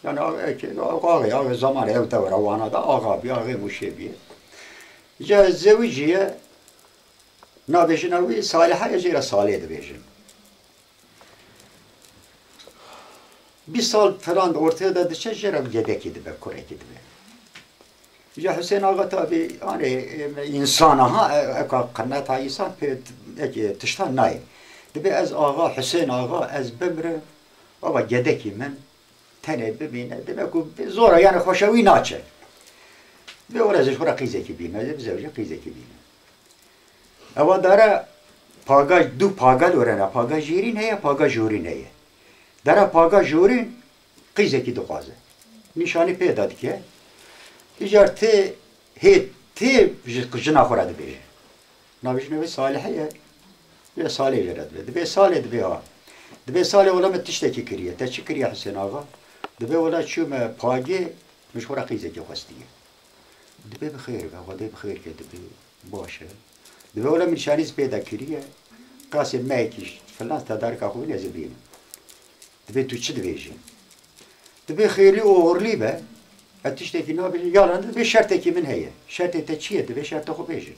Yani ağa zaman evde var avana da ağa bir ağa muşebiye. Ya zevciye nabejinavi Salih'a ecira Salih edebejin. Bir sal falan ortaya da düşe cerab yedek idi be korek idi be. Ya Hüseyin Ağa tabi hani insan ha kanat ha insan pek tıştan nay. Dibe az ağa Hüseyin Ağa az bemre ama yedek imen tane bibine demek ki zora yani hoşavi naçe. Ve orası şura kıyzeki bine bize öyle kıyzeki bine. Ama dara paga du paga öğrene paga jiri neye paga juri neye. Dara paga juri kıyzeki dokazı. Nişani peyda dike. İcar te jina khoradı be. Nabijne ve Salih'e ya Salih yaradı. Be Salih be ha. Be Salih ola metişteki kiriye. Teçi kiriye Hüseyin Ağa. Be ola çüme pagi müşhura kıyzeki khostiye. Be bxeyr ve bxeyr ke be باشه. Be ola nişaniz peyda kiriye. Kasım mekiş falan tadarka xu ne zebin. Be tu çi dvejin. Be xeyri oğurli be. Etişteki ne bir yalan bir şart ekimin heye. Şart ete çiye de şart xu bejin.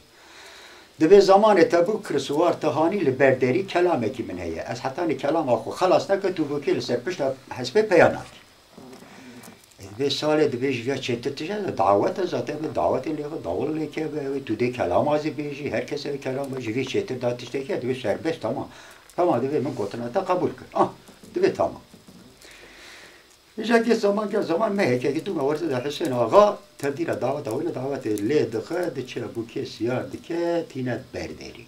Dve zaman tabu krisuar tahani li berderi kelam ekimin heye. Az hatani kelam xu xalas ne tu vekil serpişt hasbe peyanat. Dve sale dve jiya çetetişe davet zaten davet ile davul leke ve tu de kelam azı beji herkes ev kelam jivi çetet datişteki dve serbest tamam. Tamam dve min kotuna ta kabul kır. Ah dve tamam. جاكي زمان كان زمان ما هيك كنتو ما ورد حسين آغا تبديل دعوة وين دعوة اللي دخل دشة بوكي سيار دكة تينا بردري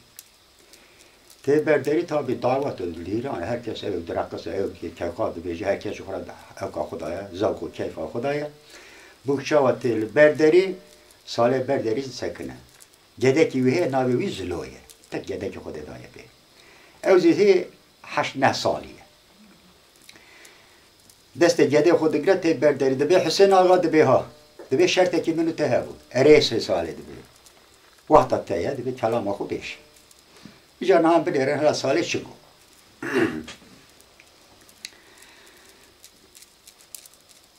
تبردري تابي دعوة الليران herkes ev drakası ev kevkadı beji herkes yukarı evka khudaya zavku keyfa khudaya bu çavat berderi sale berderi sakine gedeki ve navi zloye tek gedeki khudaya be evzihi haşna saliye دست جده خود گرت برداری دبی حسین آقا دبی ها دبی شرط کی منو تهبو اریس ساله دبی وقت تایه دبی کلام خو بیش ایجا نام بلیره هلا ساله چگو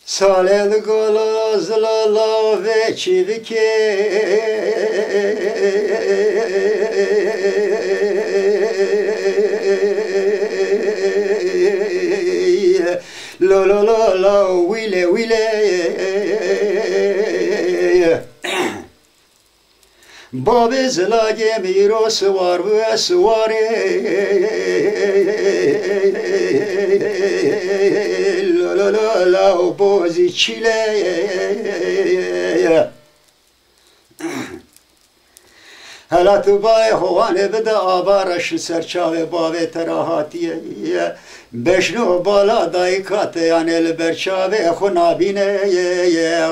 ساله دگالا زلالا و چیوکی La la la la wile wile Babi zilage miro suvar ve suvare La la la la bozi çile Hala tubay hovane bide abaraş serçave bave terahatiye Beşno bala daykat yani el berçave khunabine ye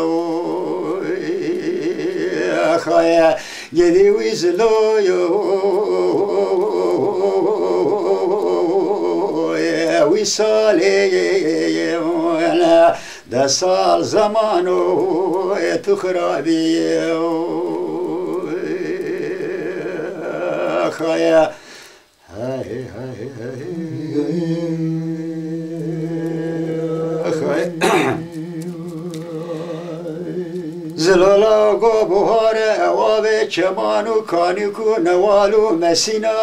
khaya yedi wizlo yo wisale da sal zamano tukhrabiye khaya hay hay Zilala go buhare evave çemanu kaniku nevalu mesina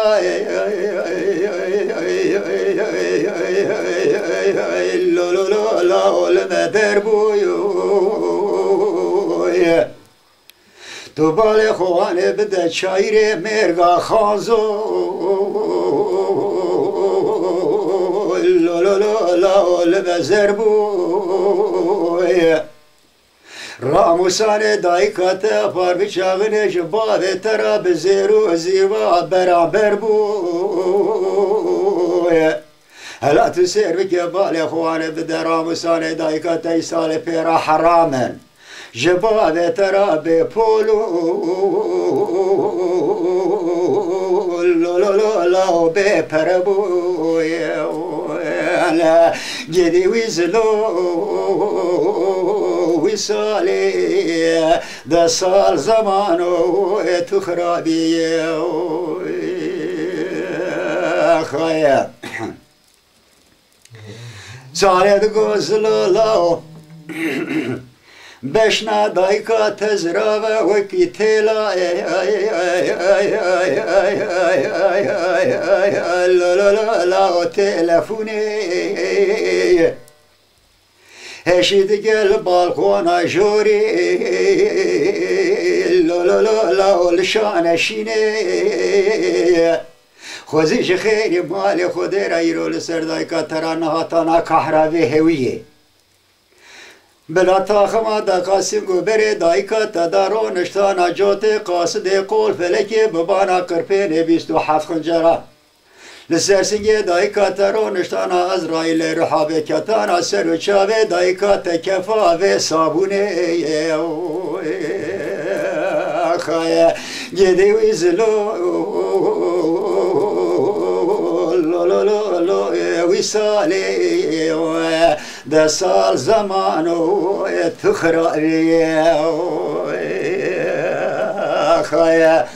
la olme derbuyu Tubale khwane bide çayre merga khazo la olme zerbu Ramusane daikate par bıçağını jibade tera bezeru ziva beraber bu Hala tüser kebale khwane bide ramusane daikate isale pera haramen Jibade tera be polu la be perabu Gedi wizlo wisale da sal zamano tukhrabiye khaya سالت گوزلالا بشنا دایکا تزرا وکی تلا لا تلفونی هشید گل بالکونا جوری لا لشان شینه خوزیش خیری مال خود رایرو لسردای که ترانه هاتانا کهراوی هویه بلا تاخما دا قاسم گو بره دایکا تدارو نشتانا جوت قاصد قول فلکی ببانا کرپین 27 خنجرا لسرسنگی دایکا ترو نشتانا ازرائیل رحاب کتانا سر و چاوه دایکا تکفا و صابونه خایه گیدی ویزلو وصالي ده صار زمانه تخربي خايا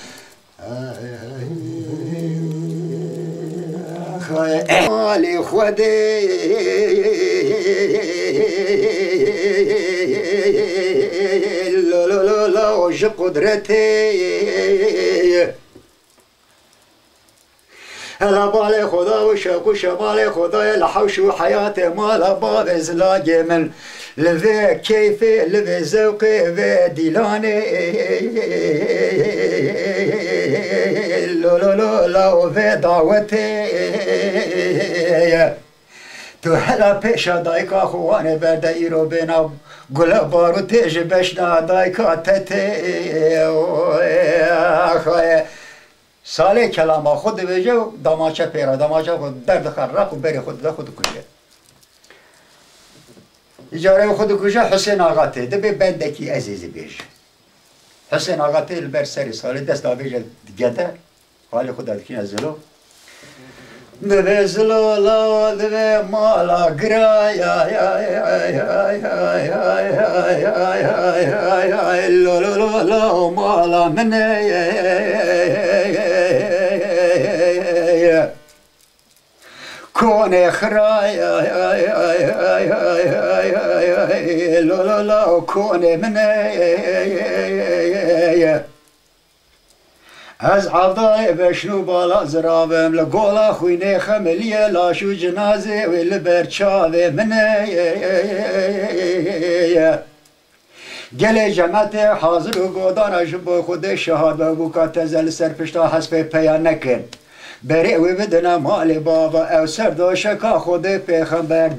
مالي خدي لا وش قدرتي هلا بالي خدا وشاكو شمالي خدا الحوش وحياتي مالا باب ازلاقي من لذي كيفي لذي زوقي في ديلاني لا وفي دعوتي تو هلا پیشا دایکا خوانه برده ایرو بینا گل بارو تیج بشنا دایکا تتی ساله کلام خود بجه و دماچه پیرا دماچه خود درد خرق و بری خود کشه اجاره خود کشه حسین آقا ته ده به بندکی عزیزی بیش حسین آقا ته البر سری ساله دست آبیجه گده حال خود ادکین ازلو ده زلو لا ده مالا گرایا لا مالا منه كوني خرايا لا كوني من از عضاي بشنو بالا زرابم لقولا خويني خمليه لا شو جنازي والبرشاوي من گله جماعت حاضر و گودان جبو خود شهاد بگو که تزل سرپشتا حسب پیا نکن بری او بدنا مال بابا او سرداشکا خود پیغمبر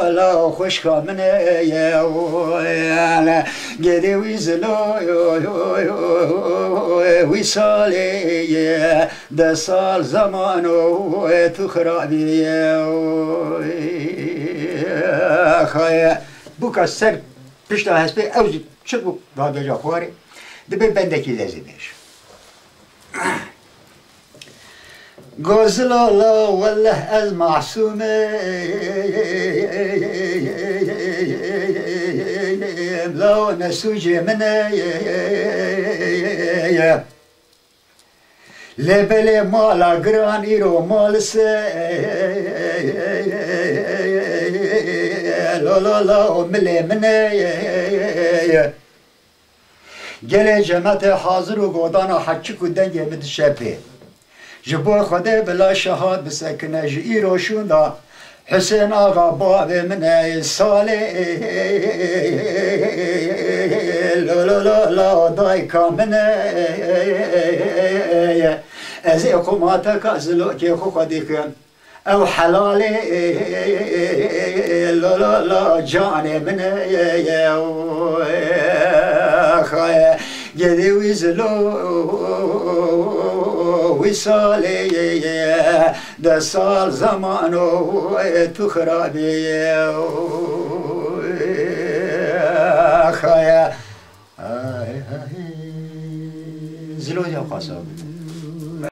لا خوشکا منه گدی ویزلو وی سالی ده سال زمانو تو خرابی خواهی بوکا سر پشتا هست بی اوزی چه بو داده جا خواری دبی بندکی لزیمش گوزلا لا والله از معصومه لا نسوج منه لبل مالا گران ایرو مالسه لا ملی منه گله جماعت حاضر و گودانا حچک و دنگه مدشپه جبو خدا بلا شهاد بسکنه جئی روشون دا حسین آقا باب منه ساله لا دایکا منه از اقوماتا که زلوکی خو خودی کن او حلاله لا جانه منه خواهی گدی ویزلو وصالي ده سال زمانو تو خرابي خايا زلو يا قاسم